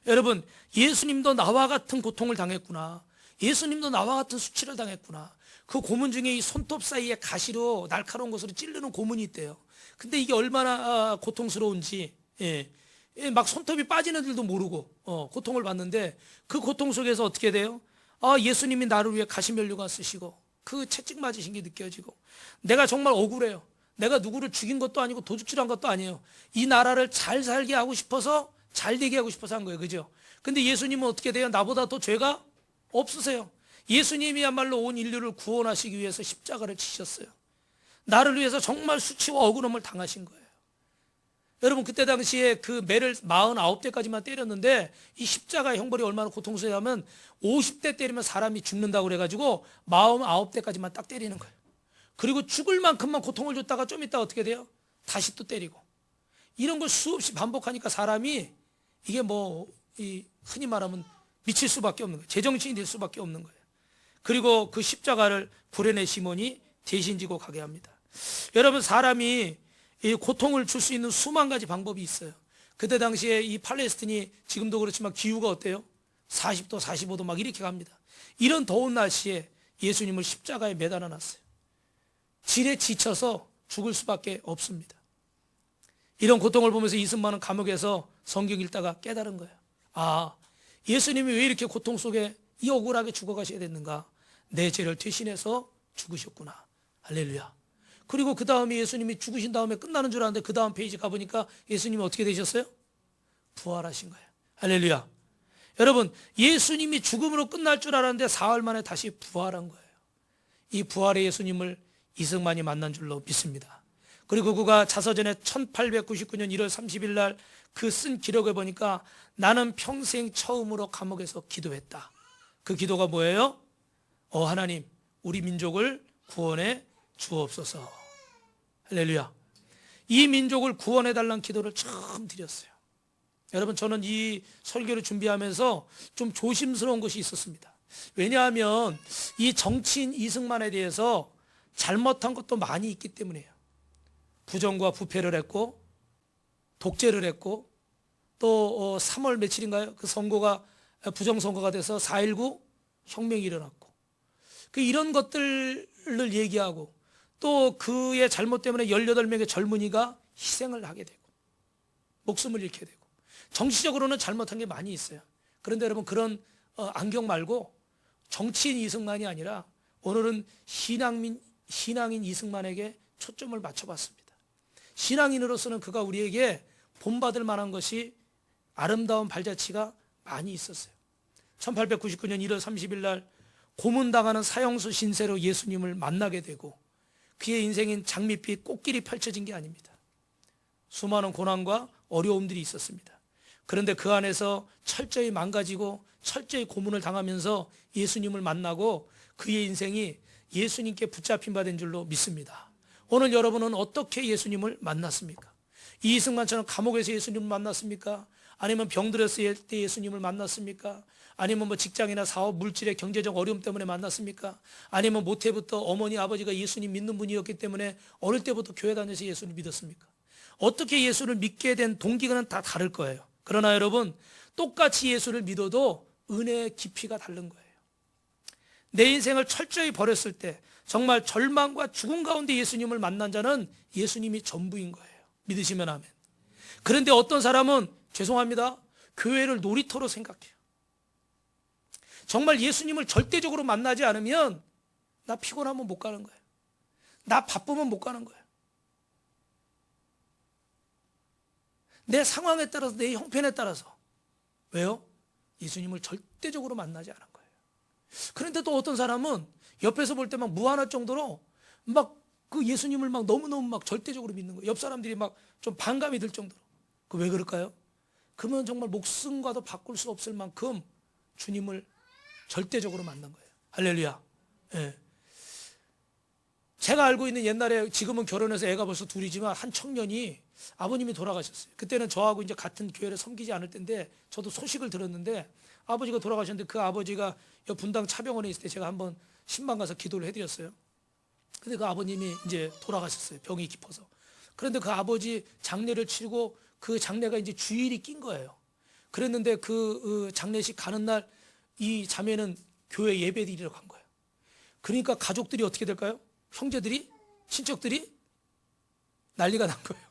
[SPEAKER 1] 여러분, 예수님도 나와 같은 고통을 당했구나. 예수님도 나와 같은 수치를 당했구나. 그 고문 중에 이 손톱 사이에 가시로 날카로운 것으로 찌르는 고문이 있대요. 근데 이게 얼마나 고통스러운지, 막 손톱이 빠지는 줄도 모르고 고통을 받는데 그 고통 속에서 어떻게 돼요? 예수님이 나를 위해 가시면류관 쓰시고 그 채찍 맞으신 게 느껴지고 내가 정말 억울해요. 내가 누구를 죽인 것도 아니고 도둑질한 것도 아니에요. 이 나라를 잘 살게 하고 싶어서, 잘 되게 하고 싶어서 한 거예요. 그죠? 근데 예수님은 어떻게 돼요? 나보다 더 죄가 없으세요. 예수님이야말로 온 인류를 구원하시기 위해서 십자가를 치셨어요. 나를 위해서 정말 수치와 억울함을 당하신 거예요. 여러분, 그때 당시에 그 매를 49대까지만 때렸는데 이 십자가의 형벌이 얼마나 고통스러우냐면 50대 때리면 사람이 죽는다고 그래가지고 49대까지만 딱 때리는 거예요. 그리고 죽을 만큼만 고통을 줬다가 좀 있다가 어떻게 돼요? 다시 또 때리고. 이런 걸 수없이 반복하니까 사람이 이게 흔히 말하면 미칠 수밖에 없는 거예요. 제정신이 될 수밖에 없는 거예요. 그리고 그 십자가를 구레네 시몬이 대신 지고 가게 합니다. 여러분, 사람이 이 고통을 줄 수 있는 수만 가지 방법이 있어요. 그때 당시에 이 팔레스틴이 지금도 그렇지만 기후가 어때요? 40도, 45도 막 이렇게 갑니다. 이런 더운 날씨에 예수님을 십자가에 매달아 놨어요. 질에 지쳐서 죽을 수밖에 없습니다. 이런 고통을 보면서 이승만은 감옥에서 성경 읽다가 깨달은 거예요. 아, 예수님이 왜 이렇게 고통 속에 이 억울하게 죽어가셔야 됐는가? 내 죄를 대신해서 죽으셨구나. 할렐루야. 그리고 그 다음에 예수님이 죽으신 다음에 끝나는 줄 알았는데 그 다음 페이지 가보니까 예수님이 어떻게 되셨어요? 부활하신 거예요. 할렐루야. 여러분, 예수님이 죽음으로 끝날 줄 알았는데 사흘 만에 다시 부활한 거예요. 이 부활의 예수님을 이승만이 만난 줄로 믿습니다. 그리고 그가 자서전에 1899년 1월 30일 날 그 쓴 기록을 보니까 나는 평생 처음으로 감옥에서 기도했다. 그 기도가 뭐예요? 하나님, 우리 민족을 구원해 주옵소서. 할렐루야. 이 민족을 구원해 달라는 기도를 처음 드렸어요. 여러분, 저는 이 설교를 준비하면서 좀 조심스러운 것이 있었습니다. 왜냐하면 이 정치인 이승만에 대해서 잘못한 것도 많이 있기 때문이에요. 부정과 부패를 했고 독재를 했고 또 3월 며칠인가요? 그 선거가 부정선거가 돼서 4.19 혁명이 일어났고 이런 것들을 얘기하고 또 그의 잘못 때문에 18명의 젊은이가 희생을 하게 되고 목숨을 잃게 되고 정치적으로는 잘못한 게 많이 있어요. 그런데 여러분, 그런 안경 말고 정치인 이승만이 아니라 오늘은 신앙인 이승만에게 초점을 맞춰봤습니다. 신앙인으로서는 그가 우리에게 본받을 만한 것이 아름다운 발자취가 많이 있었어요. 1899년 1월 30일 날 고문당하는 사형수 신세로 예수님을 만나게 되고 그의 인생인 장밋빛 꽃길이 펼쳐진 게 아닙니다. 수많은 고난과 어려움들이 있었습니다. 그런데 그 안에서 철저히 망가지고 철저히 고문을 당하면서 예수님을 만나고 그의 인생이 예수님께 붙잡힌 바 된 줄로 믿습니다. 오늘 여러분은 어떻게 예수님을 만났습니까? 이승만처럼 감옥에서 예수님을 만났습니까? 아니면 병들었을 때 예수님을 만났습니까? 아니면 직장이나 사업, 물질의 경제적 어려움 때문에 만났습니까? 아니면 모태부터 어머니, 아버지가 예수님 믿는 분이었기 때문에 어릴 때부터 교회 다녀서 예수를 믿었습니까? 어떻게 예수를 믿게 된 동기는 다 다를 거예요. 그러나 여러분, 똑같이 예수를 믿어도 은혜의 깊이가 다른 거예요. 내 인생을 철저히 버렸을 때 정말 절망과 죽음 가운데 예수님을 만난 자는 예수님이 전부인 거예요. 믿으시면 아멘. 그런데 어떤 사람은 죄송합니다, 교회를 놀이터로 생각해요. 정말 예수님을 절대적으로 만나지 않으면 나 피곤하면 못 가는 거예요. 나 바쁘면 못 가는 거예요. 내 상황에 따라서, 내 형편에 따라서. 왜요? 예수님을 절대적으로 만나지 않은 거예요. 그런데 또 어떤 사람은 옆에서 볼 때 막 무한할 정도로 막 그 예수님을 막 너무너무 막 절대적으로 믿는 거예요. 옆 사람들이 막 좀 반감이 들 정도로. 그 왜 그럴까요? 그러면 정말 목숨과도 바꿀 수 없을 만큼 주님을 절대적으로 만난 거예요. 할렐루야. 예. 제가 알고 있는 옛날에, 지금은 결혼해서 애가 벌써 둘이지만 한 청년이 아버님이 돌아가셨어요. 그때는 저하고 이제 같은 교회를 섬기지 않을 때인데 저도 소식을 들었는데 아버지가 돌아가셨는데 그 아버지가 분당 차병원에 있을 때 제가 한번 신방 가서 기도를 해드렸어요. 근데 그 아버님이 이제 돌아가셨어요. 병이 깊어서. 그런데 그 아버지 장례를 치르고 그 장례가 이제 주일이 낀 거예요. 그랬는데 그 장례식 가는 날 이 자매는 교회 예배 드리러 간 거예요. 그러니까 가족들이 어떻게 될까요? 형제들이, 친척들이 난리가 난 거예요.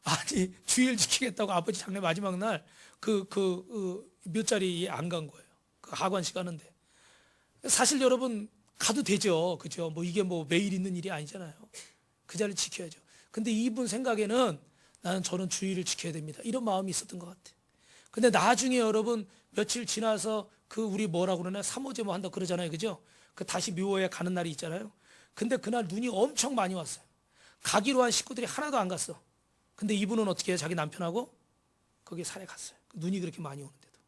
[SPEAKER 1] 아니, 주일 지키겠다고 아버지 장례 마지막 날 몇 자리에 안 간 거예요. 그 하관식 하는데. 사실 여러분, 가도 되죠. 그죠? 이게 매일 있는 일이 아니잖아요. 그 자리를 지켜야죠. 근데 이분 생각에는 저는 주일을 지켜야 됩니다. 이런 마음이 있었던 것 같아요. 근데 나중에 여러분, 며칠 지나서 우리 뭐라고 그러나? 3호제모 한다 그러잖아요. 그죠? 다시 묘에 가는 날이 있잖아요. 근데 그날 눈이 엄청 많이 왔어요. 가기로 한 식구들이 하나도 안 갔어. 근데 이분은 어떻게 해요? 자기 남편하고 거기 산에 갔어요. 눈이 그렇게 많이 오는데도.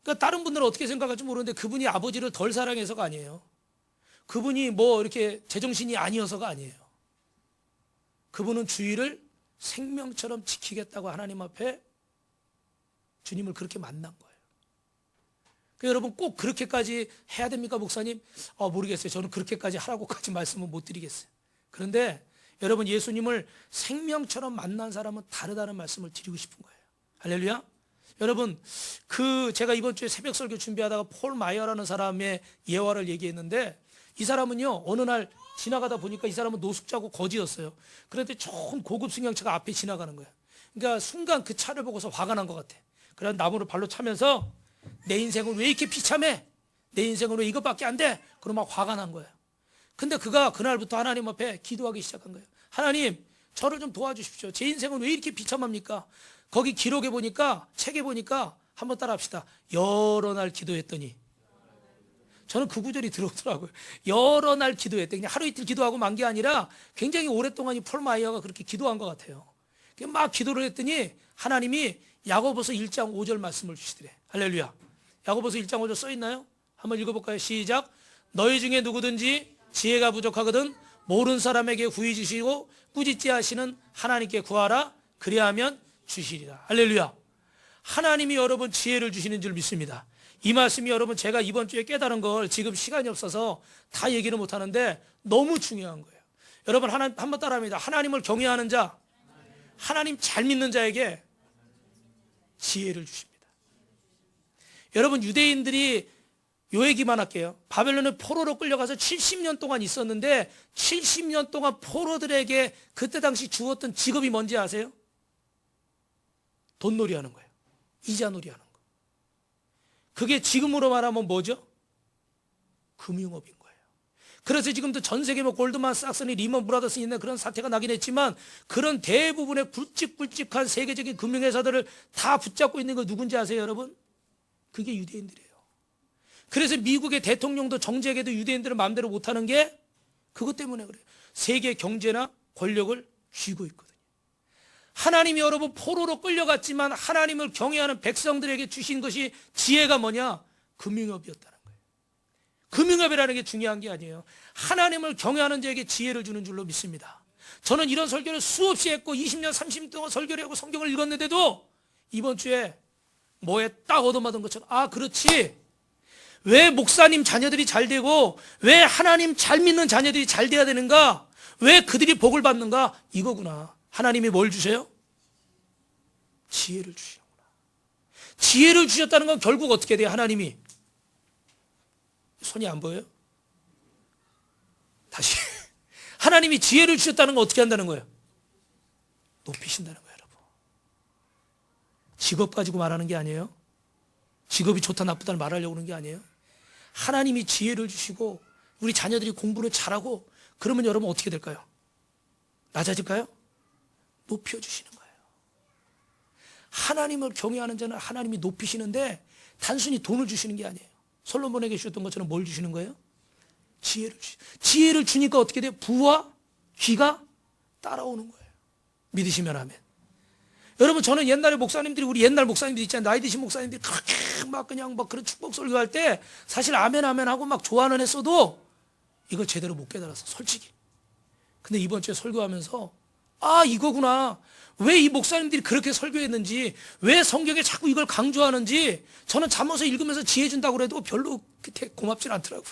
[SPEAKER 1] 그러니까 다른 분들은 어떻게 생각할지 모르는데 그분이 아버지를 덜 사랑해서가 아니에요. 그분이 이렇게 제정신이 아니어서가 아니에요. 그분은 주일을 생명처럼 지키겠다고 하나님 앞에 주님을 그렇게 만난 거예요. 여러분, 꼭 그렇게까지 해야 됩니까, 목사님? 모르겠어요. 저는 그렇게까지 하라고까지 말씀은 못 드리겠어요. 그런데 여러분, 예수님을 생명처럼 만난 사람은 다르다는 말씀을 드리고 싶은 거예요. 할렐루야. 여러분, 제가 이번 주에 새벽 설교 준비하다가 폴 마이어라는 사람의 예화를 얘기했는데, 이 사람은요, 어느 날 지나가다 보니까 이 사람은 노숙자고 거지였어요. 그런데 좋은 고급 승용차가 앞에 지나가는 거야. 그러니까 순간 그 차를 보고서 화가 난 것 같아. 그래서 나무를 발로 차면서 내 인생은 왜 이렇게 비참해? 내 인생은 왜 이것밖에 안 돼? 그러면 막 화가 난 거야. 근데 그가 그날부터 하나님 앞에 기도하기 시작한 거예요. 하나님, 저를 좀 도와주십시오. 제 인생은 왜 이렇게 비참합니까? 거기 기록에 보니까, 책에 보니까, 한번 따라 합시다. 여러 날 기도했더니, 저는 그 구절이 들어오더라고요. 여러 날 기도했대. 그냥 하루 이틀 기도하고 만 게 아니라 굉장히 오랫동안 이 폴 마이어가 그렇게 기도한 것 같아요. 막 기도를 했더니 하나님이 야고보서 1장 5절 말씀을 주시더래. 할렐루야. 야고보서 1장 5절 써 있나요? 한번 읽어볼까요? 시작. 너희 중에 누구든지 지혜가 부족하거든 모르는 사람에게 후히 주시고 꾸짖지 하시는 하나님께 구하라. 그리하면 주시리라. 할렐루야. 하나님이 여러분 지혜를 주시는 줄 믿습니다. 이 말씀이 여러분 제가 이번 주에 깨달은 걸 지금 시간이 없어서 다 얘기를 못하는데 너무 중요한 거예요. 여러분 한번 따라합니다. 하나님을 경외하는 자, 하나님 잘 믿는 자에게 지혜를 주십니다. 여러분 유대인들이 요 얘기만 할게요. 바벨론의 포로로 끌려가서 70년 동안 있었는데 70년 동안 포로들에게 그때 당시 주었던 직업이 뭔지 아세요? 돈놀이 하는 거예요. 이자놀이 하는 거예요. 그게 지금으로 말하면 뭐죠? 금융업인 거예요. 그래서 지금도 전 세계 뭐 골드만삭스니 리먼 브라더스 있는 그런 사태가 나긴 했지만 그런 대부분의 굵직굵직한 세계적인 금융회사들을 다 붙잡고 있는 거 누군지 아세요, 여러분? 그게 유대인들이에요. 그래서 미국의 대통령도 정책에도 유대인들은 마음대로 못하는 게 그것 때문에 그래요. 세계 경제나 권력을 쥐고 있거든요. 하나님이 여러분 포로로 끌려갔지만 하나님을 경외하는 백성들에게 주신 것이 지혜가 뭐냐? 금융업이었다는 거예요. 금융업이라는 게 중요한 게 아니에요. 하나님을 경외하는 자에게 지혜를 주는 줄로 믿습니다. 저는 이런 설교를 수없이 했고 20년 30년 동안 설교를 하고 성경을 읽었는데도 이번 주에 뭐에 딱 얻어맞은 것처럼 아 그렇지, 왜 목사님 자녀들이 잘 되고 왜 하나님 잘 믿는 자녀들이 잘 돼야 되는가, 왜 그들이 복을 받는가, 이거구나. 하나님이 뭘 주세요? 지혜를 주시는구나. 지혜를 주셨다는 건 결국 어떻게 돼요? 하나님이 손이 안 보여요? 다시 하나님이 지혜를 주셨다는 건 어떻게 한다는 거예요? 높이신다는 거예요. 여러분, 직업 가지고 말하는 게 아니에요. 직업이 좋다 나쁘다를 말하려고 하는 게 아니에요. 하나님이 지혜를 주시고 우리 자녀들이 공부를 잘하고 그러면 여러분 어떻게 될까요? 낮아질까요? 높여주시는 거예요. 하나님을 경외하는 자는 하나님이 높이시는데 단순히 돈을 주시는 게 아니에요. 솔로몬에게 주셨던 것처럼 뭘 주시는 거예요? 지혜를 주니까 어떻게 돼요? 부와 귀가 따라오는 거예요. 믿으시면 아멘. 여러분 저는 옛날에 목사님들이 우리 옛날 목사님들 있잖아요. 나이 드신 목사님들이 그렇게 막 그냥 막 그런 축복 설교할 때 사실 아멘 아멘 하고 막 좋아는 했어도 이걸 제대로 못 깨달았어, 솔직히. 근데 이번 주에 설교하면서 아 이거구나, 왜 이 목사님들이 그렇게 설교했는지, 왜 성경에 자꾸 이걸 강조하는지 저는 잠언서 읽으면서 지혜 준다고 그래도 별로 그렇게 고맙진 않더라고.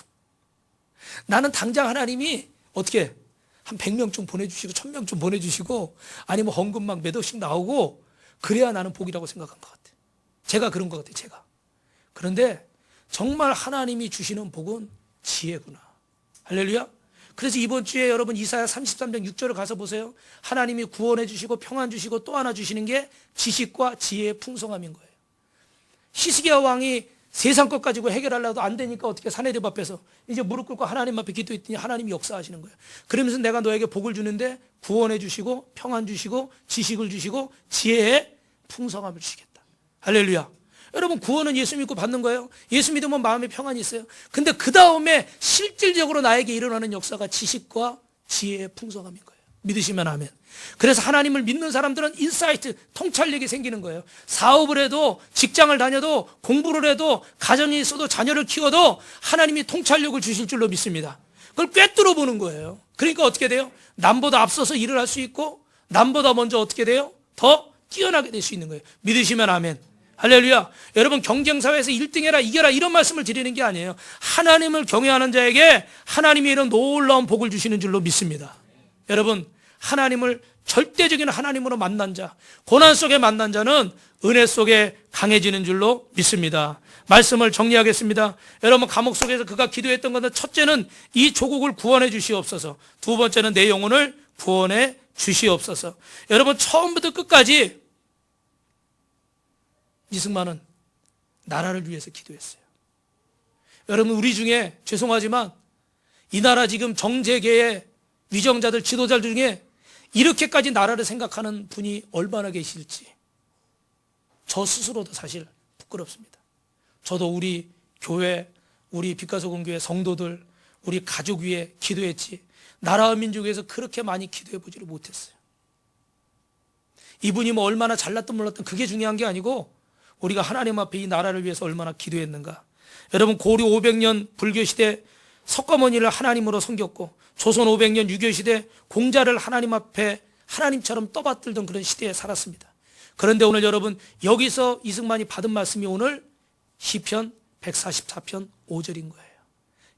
[SPEAKER 1] 나는 당장 하나님이 어떻게 한 100명쯤 보내주시고 1000명쯤 보내주시고 아니면 헌금 막 몇 억씩 나오고 그래야 나는 복이라고 생각한 것 같아. 제가 그런 것 같아, 제가. 그런데 정말 하나님이 주시는 복은 지혜구나. 할렐루야. 그래서 이번 주에 여러분 이사야 33장 6절을 가서 보세요. 하나님이 구원해 주시고 평안 주시고 또 하나 주시는 게 지식과 지혜의 풍성함인 거예요. 히스기야 왕이 세상 것 가지고 해결하려도 안 되니까 어떻게 사내립 앞에서 이제 무릎 꿇고 하나님 앞에 기도했더니 하나님이 역사하시는 거예요. 그러면서 내가 너에게 복을 주는데 구원해 주시고 평안 주시고 지식을 주시고 지혜의 풍성함을 주시겠다. 할렐루야. 여러분 구원은 예수 믿고 받는 거예요. 예수 믿으면 마음에 평안이 있어요. 근데 그 다음에 실질적으로 나에게 일어나는 역사가 지식과 지혜의 풍성함인 거예요. 믿으시면 아멘. 그래서 하나님을 믿는 사람들은 인사이트, 통찰력이 생기는 거예요. 사업을 해도 직장을 다녀도 공부를 해도 가정이 있어도 자녀를 키워도 하나님이 통찰력을 주실 줄로 믿습니다. 그걸 꿰뚫어 보는 거예요. 그러니까 어떻게 돼요? 남보다 앞서서 일을 할 수 있고 남보다 먼저 어떻게 돼요? 더 뛰어나게 될 수 있는 거예요. 믿으시면 아멘. 할렐루야. 여러분 경쟁사회에서 1등해라 이겨라 이런 말씀을 드리는 게 아니에요. 하나님을 경외하는 자에게 하나님이 이런 놀라운 복을 주시는 줄로 믿습니다. 여러분 하나님을 절대적인 하나님으로 만난 자, 고난 속에 만난 자는 은혜 속에 강해지는 줄로 믿습니다. 말씀을 정리하겠습니다. 여러분, 감옥 속에서 그가 기도했던 것은 첫째는 이 조국을 구원해 주시옵소서, 두 번째는 내 영혼을 구원해 주시옵소서. 여러분, 처음부터 끝까지 이승만은 나라를 위해서 기도했어요. 여러분, 우리 중에 죄송하지만 이 나라 지금 정재계의 위정자들, 지도자들 중에 이렇게까지 나라를 생각하는 분이 얼마나 계실지 저 스스로도 사실 부끄럽습니다. 저도 우리 교회, 우리 빛가소금교회 성도들, 우리 가족 위에 기도했지 나라와 민족 위해서 그렇게 많이 기도해 보지를 못했어요. 이분이 뭐 얼마나 잘났든 몰랐든 그게 중요한 게 아니고 우리가 하나님 앞에 이 나라를 위해서 얼마나 기도했는가. 여러분, 고려 500년 불교시대 석가모니를 하나님으로 섬겼고 조선 500년 유교시대 공자를 하나님 앞에 하나님처럼 떠받들던 그런 시대에 살았습니다. 그런데 오늘 여러분, 여기서 이승만이 받은 말씀이 오늘 시편 144편 5절인 거예요.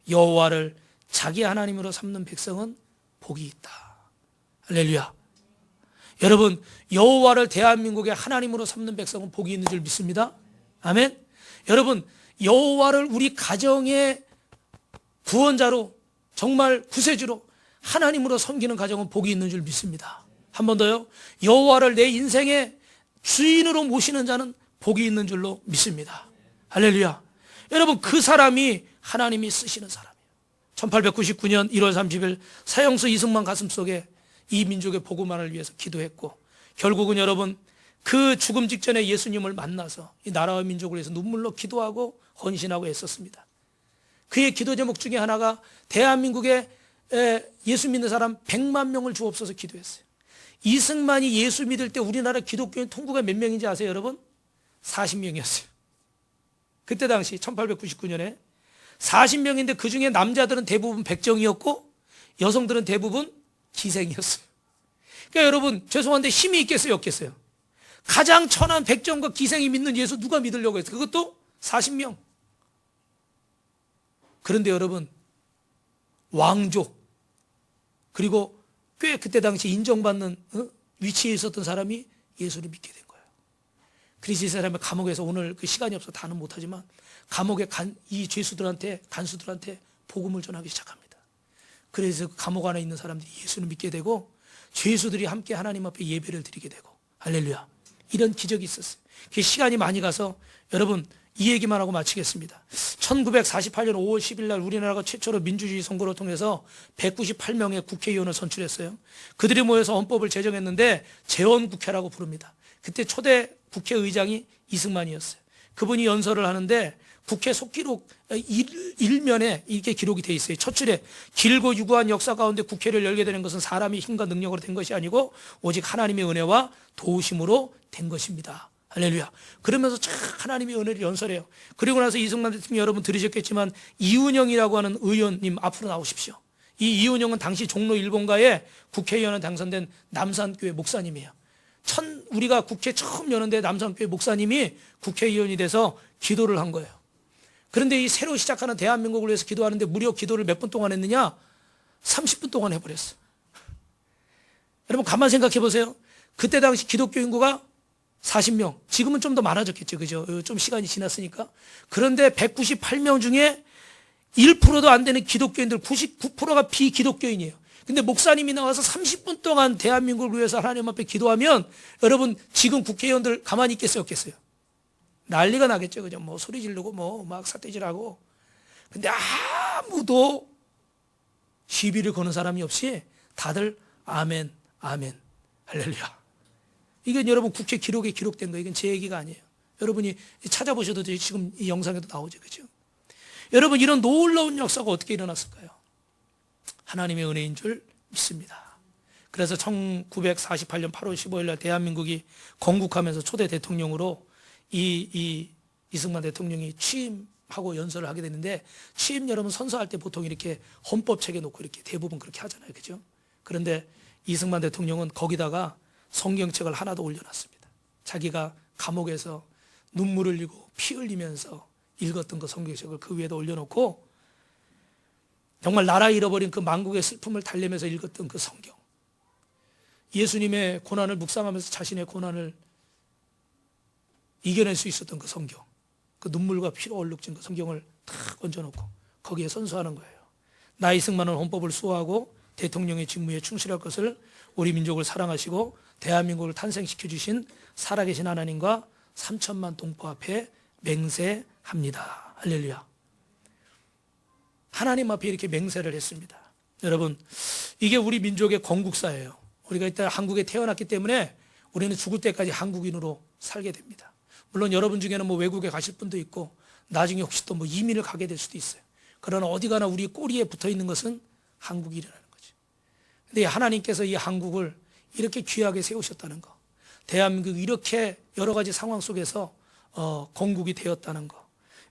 [SPEAKER 1] 여호와를 자기 하나님으로 삼는 백성은 복이 있다. 할렐루야. 여러분, 여호와를 대한민국의 하나님으로 삼는 백성은 복이 있는 줄 믿습니다. 아멘. 여러분, 여호와를 우리 가정의 구원자로, 정말 구세주로 하나님으로 섬기는 가정은 복이 있는 줄 믿습니다. 한 번 더요. 여호와를 내 인생의 주인으로 모시는 자는 복이 있는 줄로 믿습니다. 할렐루야. 여러분, 그 사람이 하나님이 쓰시는 사람이에요. 1899년 1월 30일 사형수 이승만 가슴속에 이 민족의 복음만을 위해서 기도했고, 결국은 여러분, 그 죽음 직전에 예수님을 만나서 이 나라와 민족을 위해서 눈물로 기도하고 헌신하고 애썼습니다. 그의 기도 제목 중에 하나가 대한민국에 예수 믿는 사람 100만 명을 주옵소서 기도했어요. 이승만이 예수 믿을 때 우리나라 기독교인 통구가 몇 명인지 아세요, 여러분? 40명이었어요. 그때 당시 1899년에 40명인데 그 중에 남자들은 대부분 백정이었고 여성들은 대부분 기생이었어요. 그러니까 여러분, 죄송한데 힘이 있겠어요, 없겠어요? 가장 천한 백정과 기생이 믿는 예수 누가 믿으려고 했어요? 그것도 40명. 그런데 여러분, 왕족, 그리고 꽤 그때 당시 인정받는 위치에 있었던 사람이 예수를 믿게 된 거예요. 그래서 이 사람을 감옥에서, 오늘 그 시간이 없어서 다는 못하지만 감옥에 이 죄수들한테, 간수들한테 복음을 전하기 시작합니다. 그래서 그 감옥 안에 있는 사람들이 예수를 믿게 되고 죄수들이 함께 하나님 앞에 예배를 드리게 되고, 할렐루야. 이런 기적이 있었어요. 그 시간이 많이 가서 여러분, 이 얘기만 하고 마치겠습니다. 1948년 5월 10일 날 우리나라가 최초로 민주주의 선거를 통해서 198명의 국회의원을 선출했어요. 그들이 모여서 헌법을 제정했는데 재헌국회라고 부릅니다. 그때 초대 국회의장이 이승만이었어요. 그분이 연설을 하는데 국회 속기록 일면에 이렇게 기록이 돼 있어요. 첫 줄에 길고 유구한 역사 가운데 국회를 열게 되는 것은 사람의 힘과 능력으로 된 것이 아니고 오직 하나님의 은혜와 도우심으로 된 것입니다. 할렐루야. 그러면서 참 하나님의 은혜를 연설해요. 그리고 나서 이승만 대통령, 여러분 들으셨겠지만 이은영이라고 하는 의원님 앞으로 나오십시오. 이 이은영은 당시 종로 1번가에 국회의원에 당선된 남산교회 목사님이에요. 우리가 국회 처음 여는데 남산교회 목사님이 국회의원이 돼서 기도를 한 거예요. 그런데 이 새로 시작하는 대한민국을 위해서 기도하는데 무려 기도를 몇 분 동안 했느냐? 30분 동안 해버렸어요. 여러분 가만 생각해 보세요. 그때 당시 기독교 인구가 40명, 지금은 좀 더 많아졌겠죠, 그죠? 좀 시간이 지났으니까. 그런데 198명 중에 1%도 안 되는 기독교인들 99%가 비기독교인이에요. 근데 목사님이 나와서 30분 동안 대한민국을 위해서 하나님 앞에 기도하면 여러분, 지금 국회의원들 가만히 있겠어요, 없겠어요? 난리가 나겠죠, 그죠? 뭐 소리 지르고 뭐 막 삿대질하고. 근데 아무도 시비를 거는 사람이 없이 다들 아멘, 아멘, 할렐루야. 이건 여러분 국회 기록에 기록된 거예요. 이건 제 얘기가 아니에요. 여러분이 찾아보셔도 지금 이 영상에도 나오죠, 그죠? 여러분, 이런 놀라운 역사가 어떻게 일어났을까요? 하나님의 은혜인 줄 믿습니다. 그래서 1948년 8월 15일 날 대한민국이 건국하면서 초대 대통령으로 이승만 대통령이 취임하고 연설을 하게 되는데, 취임 여러분 선서할 때 보통 이렇게 헌법책에 놓고 이렇게 대부분 그렇게 하잖아요, 그죠? 그런데 이승만 대통령은 거기다가 성경책을 하나 더 올려놨습니다. 자기가 감옥에서 눈물을 흘리고 피 흘리면서 읽었던 그 성경책을 그 위에다 올려놓고, 정말 나라 잃어버린 그 만국의 슬픔을 달래면서 읽었던 그 성경, 예수님의 고난을 묵상하면서 자신의 고난을 이겨낼 수 있었던 그 성경, 그 눈물과 피로 얼룩진 그 성경을 탁 얹어놓고 거기에 선서하는 거예요. 나 이승만은 헌법을 수호하고 대통령의 직무에 충실할 것을 우리 민족을 사랑하시고 대한민국을 탄생시켜 주신 살아계신 하나님과 3천만 동포 앞에 맹세합니다. 할렐루야. 하나님 앞에 이렇게 맹세를 했습니다. 여러분, 이게 우리 민족의 건국사예요. 우리가 일단 한국에 태어났기 때문에 우리는 죽을 때까지 한국인으로 살게 됩니다. 물론 여러분 중에는 뭐 외국에 가실 분도 있고 나중에 혹시 또 뭐 이민을 가게 될 수도 있어요. 그러나 어디 가나 우리 꼬리에 붙어 있는 것은 한국이라는 거죠. 근데 하나님께서 이 한국을 이렇게 귀하게 세우셨다는 거, 대한민국이 이렇게 여러 가지 상황 속에서 건국이 되었다는 거,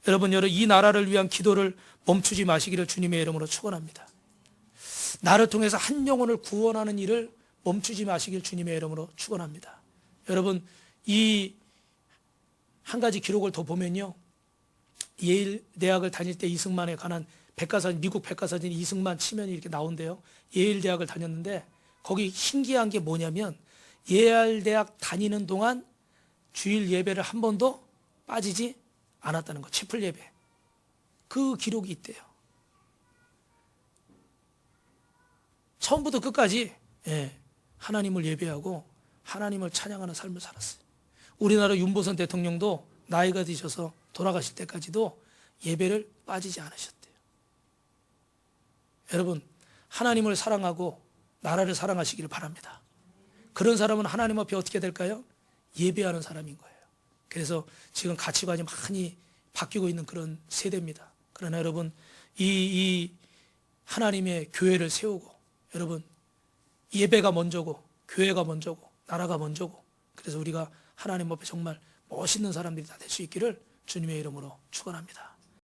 [SPEAKER 1] 여러분 이 나라를 위한 기도를 멈추지 마시기를 주님의 이름으로 축원합니다. 나를 통해서 한 영혼을 구원하는 일을 멈추지 마시길 주님의 이름으로 축원합니다. 여러분, 이 한 가지 기록을 더 보면요, 예일 대학을 다닐 때 이승만에 관한 백과사전, 미국 백과사전 이승만 치면이 이렇게 나온대요. 예일 대학을 다녔는데 거기 신기한 게 뭐냐면 예일 대학 다니는 동안 주일 예배를 한 번도 빠지지 않았다는 거. 채플 예배. 그 기록이 있대요. 처음부터 끝까지 하나님을 예배하고 하나님을 찬양하는 삶을 살았어요. 우리나라 윤보선 대통령도 나이가 드셔서 돌아가실 때까지도 예배를 빠지지 않으셨대요. 여러분, 하나님을 사랑하고 나라를 사랑하시기를 바랍니다. 그런 사람은 하나님 앞에 어떻게 될까요? 예배하는 사람인 거예요. 그래서 지금 가치관이 많이 바뀌고 있는 그런 세대입니다. 그러나 여러분, 이 하나님의 교회를 세우고, 여러분, 예배가 먼저고 교회가 먼저고 나라가 먼저고, 그래서 우리가 하나님 앞에 정말 멋있는 사람들이 다 될 수 있기를 주님의 이름으로 축원합니다.